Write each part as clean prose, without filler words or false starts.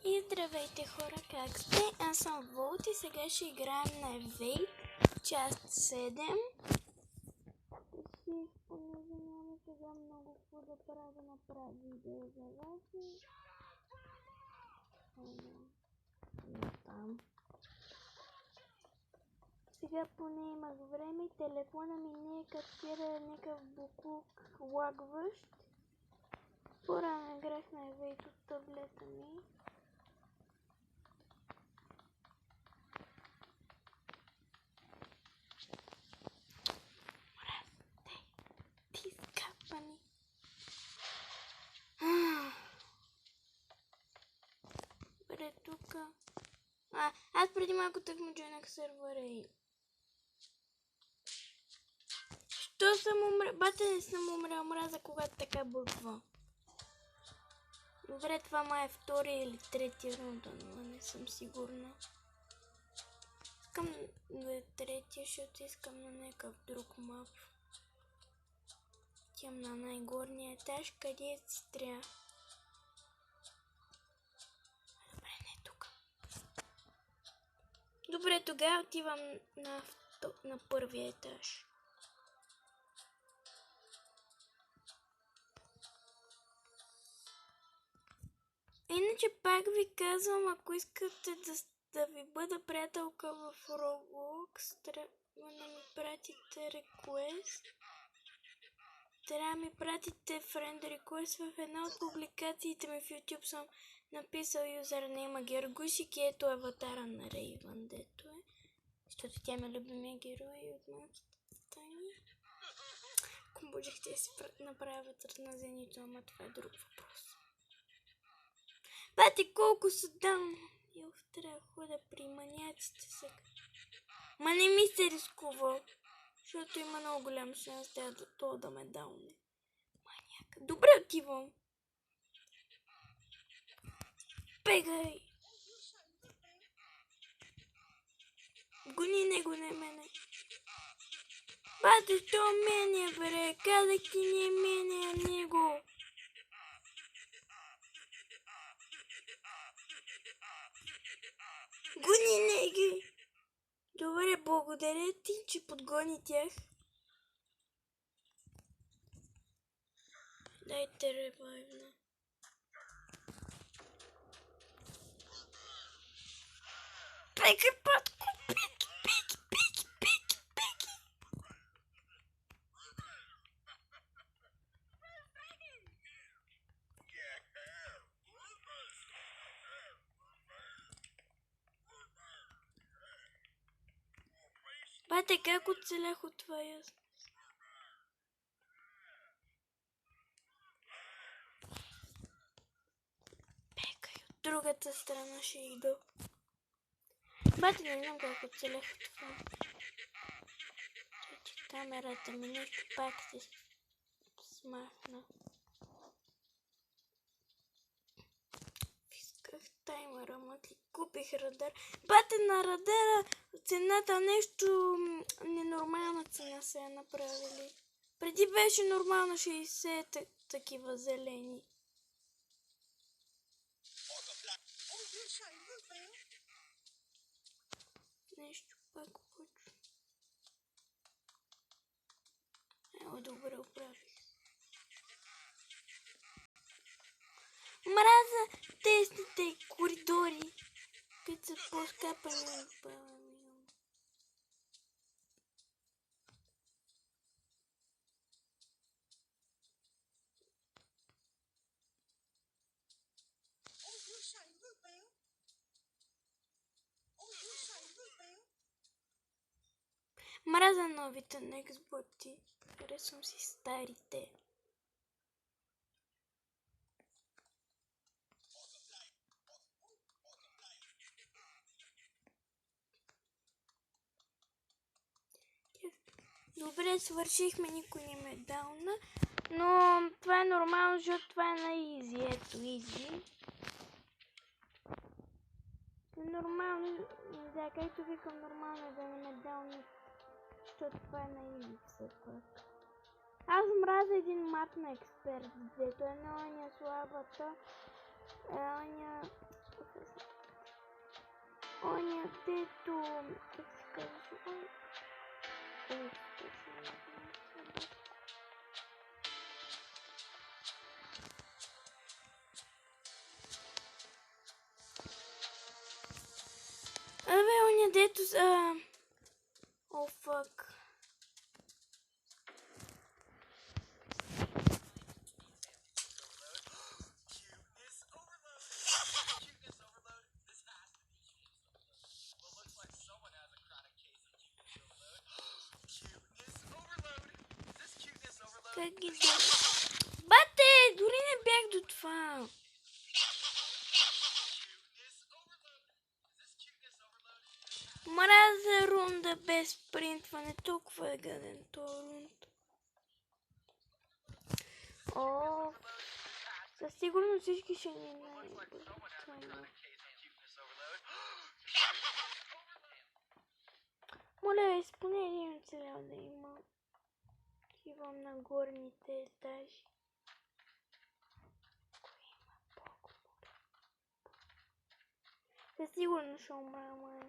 И здравейте хора, как сте? Аз съм Волт и сега ще играем на Evade, част 7. Понеже няма сега много какво да правя, да направя видео за вас. Там. Сега поне имах време и телефона ми не е каскира някакъв буклук лагващ. По-рано играх на Evade от таблета ми. Добре, тук. Аз преди малко тък му джойнах сервера и... Що съм умрял? Бате, не съм умрял, мраза когато така бъгва. Добре, това май е втори или трети рунда, но не съм сигурна. Искам да е третия, защото искам на някакъв друг мап. Тям на най-горния етаж, къде си трябва. Добре, не тук. Добре, тогава отивам на първия етаж. Иначе пак ви казвам, ако искате да ви бъда приятелка в Roblox, трябва да ми пратите request. Трябва да ми пратите friend request в една от публикациите ми в YouTube съм написал юзернейма Гергусик и ето аватара на Рейвън, дето е. Защото тя ми е любимия герой от малките тайни. Ако можехте да си направя аватар на Зенито, ама това е друг въпрос. Бате, колко са даун! Йоф, трябва да хода при маняците сега. Ма не ми се рискува, защото има много голям шанс да ме дауне. Маняка. Добре, отивам. Бегай! Гони него, не мене. Бате, що мене, бре? Казах ти не мене, а него. Гони него! Добре, благодаря ти, че подгони тях. Дайте ревайвна. Пеки, патко, пеки, пеки, пеки, пеки, пеки. Бате, как оцелях от това ясно? Пекай, от другата страна ще ида. Бате, не знам как оцелях от това. Че камерата ми нещо пак се смахна. Исках таймера, мътли. Купих радар. Бате, на радара цената нещо ненормална цена се е направили. Преди беше нормално 60 такива зелени. Нещо пак почва. Ево, добре оправих. Мраза тесните коридори, които са по-скапани от баба. Мраза новите нексботи. Харесвам си старите. Добре, свършихме, никой не ме дауна. Но това е нормално, защото това е на изи. Ето, изи. Нормално, да, както викам, нормално е да не ме дауна. Защото това е на изи все пак. Аз мразя един мап на експерт, дето е на оня слабата, оня Оня, дето... Как се казва? Абе, оня, дето... О, фак. Как ги да... Бате! Дори не бях до това. Мразя рунда без принтване. Толкова е гаден този рунд. О, със сигурност всички ще ни наебат. Моля, поне един оцелял да има. Отивам на горните етажи. Със сигурност ще умра, ама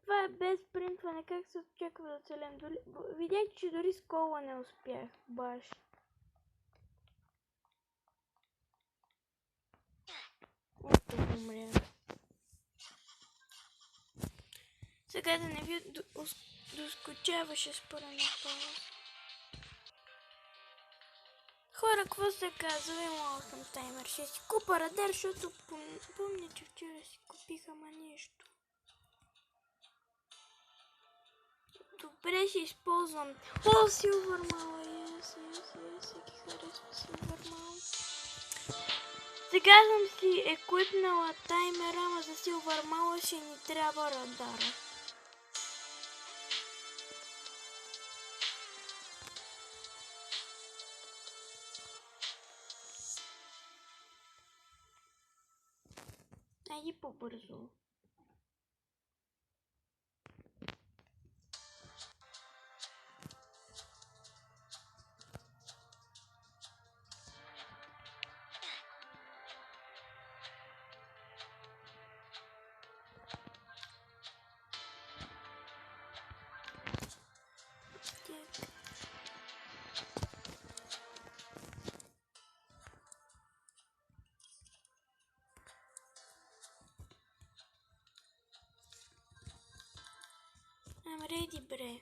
това е без принтване. Как се очаква да оцелем? Видях, че дори с кола не успях. Баш. Ето умря. Сега да не ви доскочаваше според напълно. Хора, какво се казва? Имала съм таймер. Ще си купа радар, защото помня, че вчера си купих, ама нещо. Добре, ще използвам. О, Силвър Мала, всеки харесва Силвър Мала. Сега съм си еквипнала таймера, ама за Силвър Мала ще ни трябва радара. Айди по-бързо. I'm ready, бре.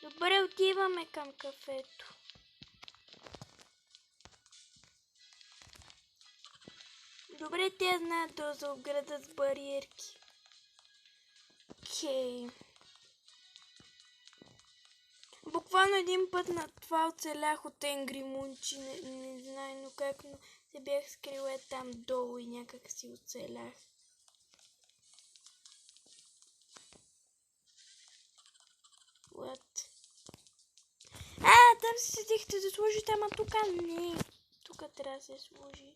Добре, отиваме към кафето. Добре, те знаят да заобградат с бариерки. Окей. Буквално един път на това оцелях от Енгри Мунчи. Не знае, но как се бях скрила там долу и някак си оцелях. What? Там се седихте да сложите, ама тук не. Тук трябва да се сложи.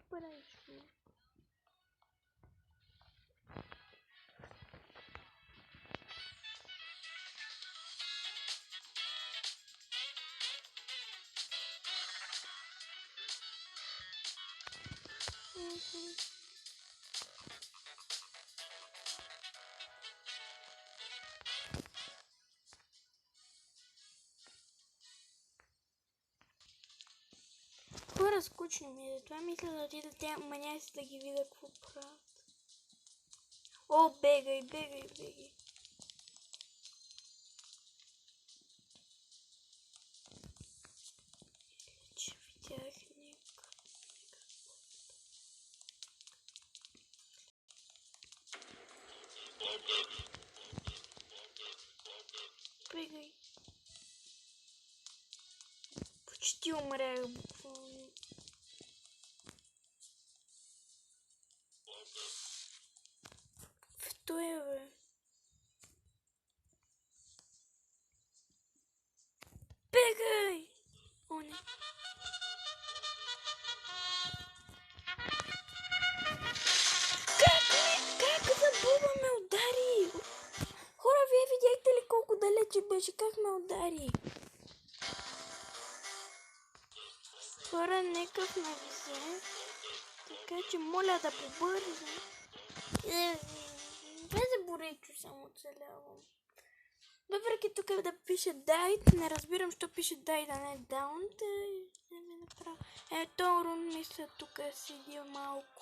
Хорошо. Хора, скучно ми е, затова мисля да отида те маняци да ги видя какво правят. О, бегай, бегай, бегай. Че видях някакъв. Бегай. Почти умрях буквално. някакъв на визе. Така че моля да побърза. Без да боричо само оцелявам. Въпреки тук да пише died, не разбирам, що пише died, а не down. Не ми направо. Ето Рун мисля тук седи малко.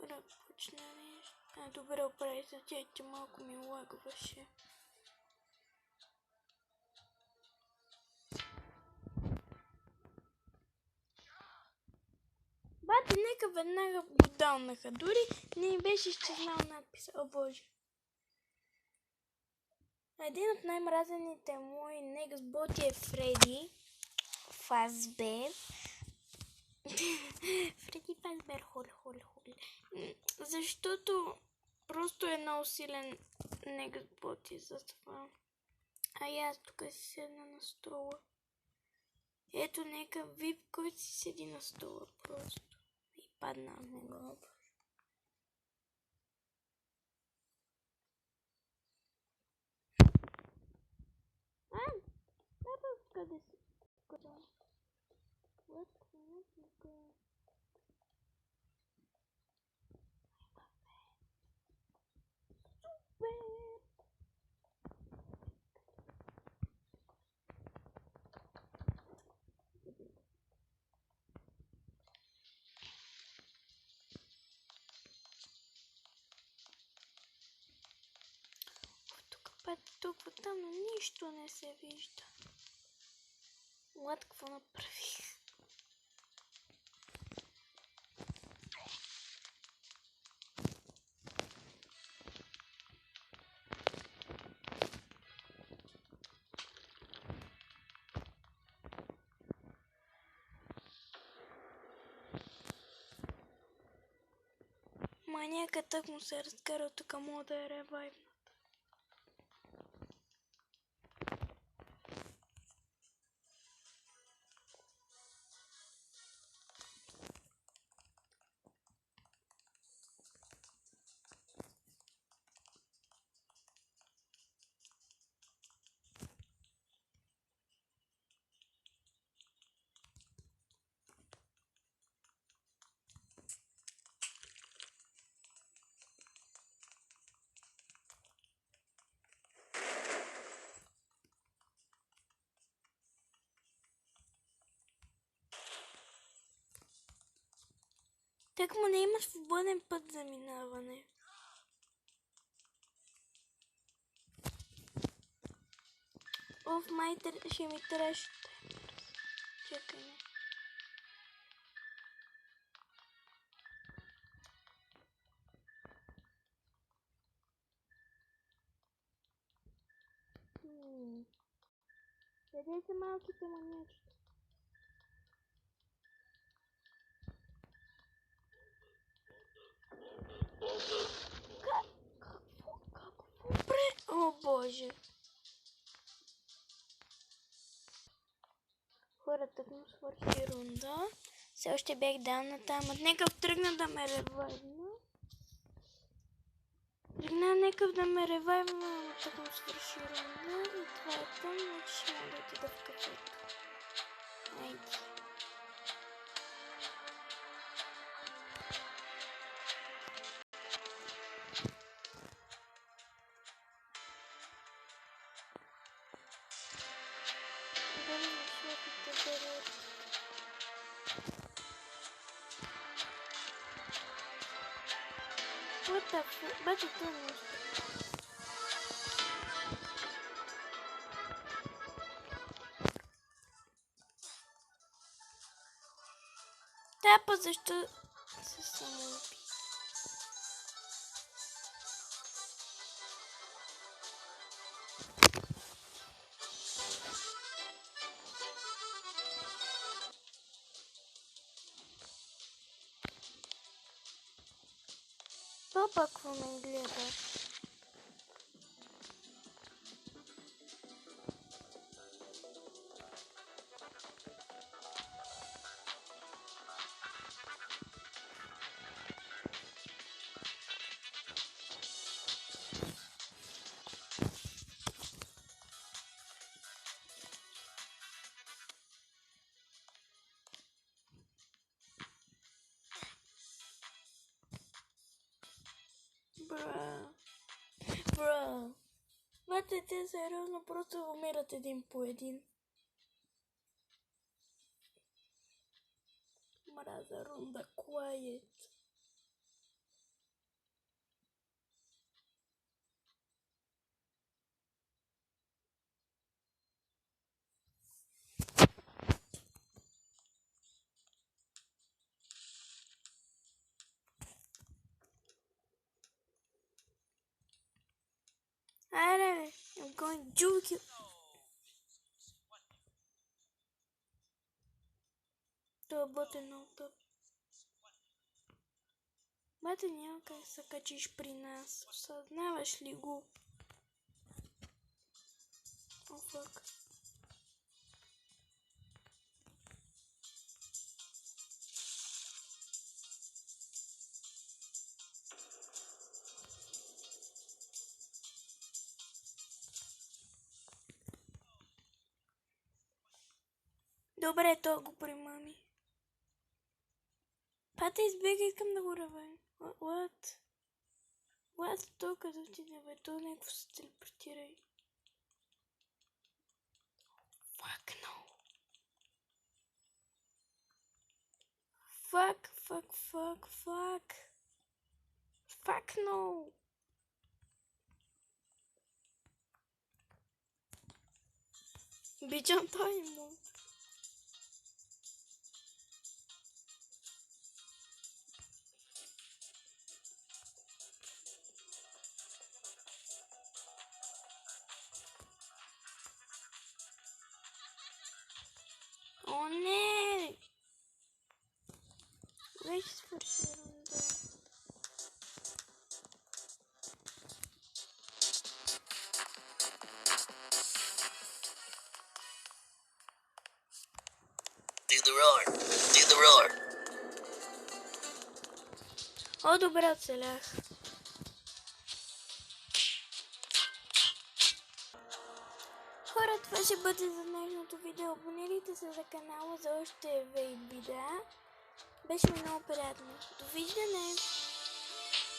Да почна нещо. Добре, оправи за тя, че малко ми лагваше. Бате, нека веднага го дауннаха. Дори не ми беше изчезнал надписа. О боже. Един от най-мразените мои негас боти е Фреди Фазбер. Фреди Фазбер, хол. Защото просто е много силен негас боти за това. А и аз тук си седна на стола. Ето нека вип, който си седи на стола просто. И падна на него. Къде си? Тук там нищо не се вижда. Лад, какво направих? Маняка так му се разкарал, тук мога да е ревайвнат. Так му не има свободен път за минаване. Оф, май ще ми трябваше таймер. Чакай ме. Къде са малките манячета? О боже! Хората му свърши рунда. Все още бях даунната, ама некъв тръгна да ме ревайвна. Некъв да ме ревайвна, ама так му свърши рунда. И това е там, значи ще мога да отида в кафето. Айде. What the fuck? Бачи това нещо. Тапа, защо се самоуби? Папа, какво ме гледа? Бра. Бате, те сериозно просто умират един по един. Мраза рунда Quiet. Айде, I'm going to juke you. Това бъде много тъп. Бате, няма как се качиш при нас. Осъзнаваш ли го? О, фак. Добре, то го примами. Пата, избега, искам да го ръвам. What? What? То като отиде, бе, то някакво се телепортирай. Fuck no. Fuck. Fuck no. Обичам той му. О, не! Вече свърши рунда. Do the roar. О, добре, оцелях. Хора, това ще бъде за днешното видео. Абонирайте се за канала за още видеа. Беше ми много приятно. Довиждане!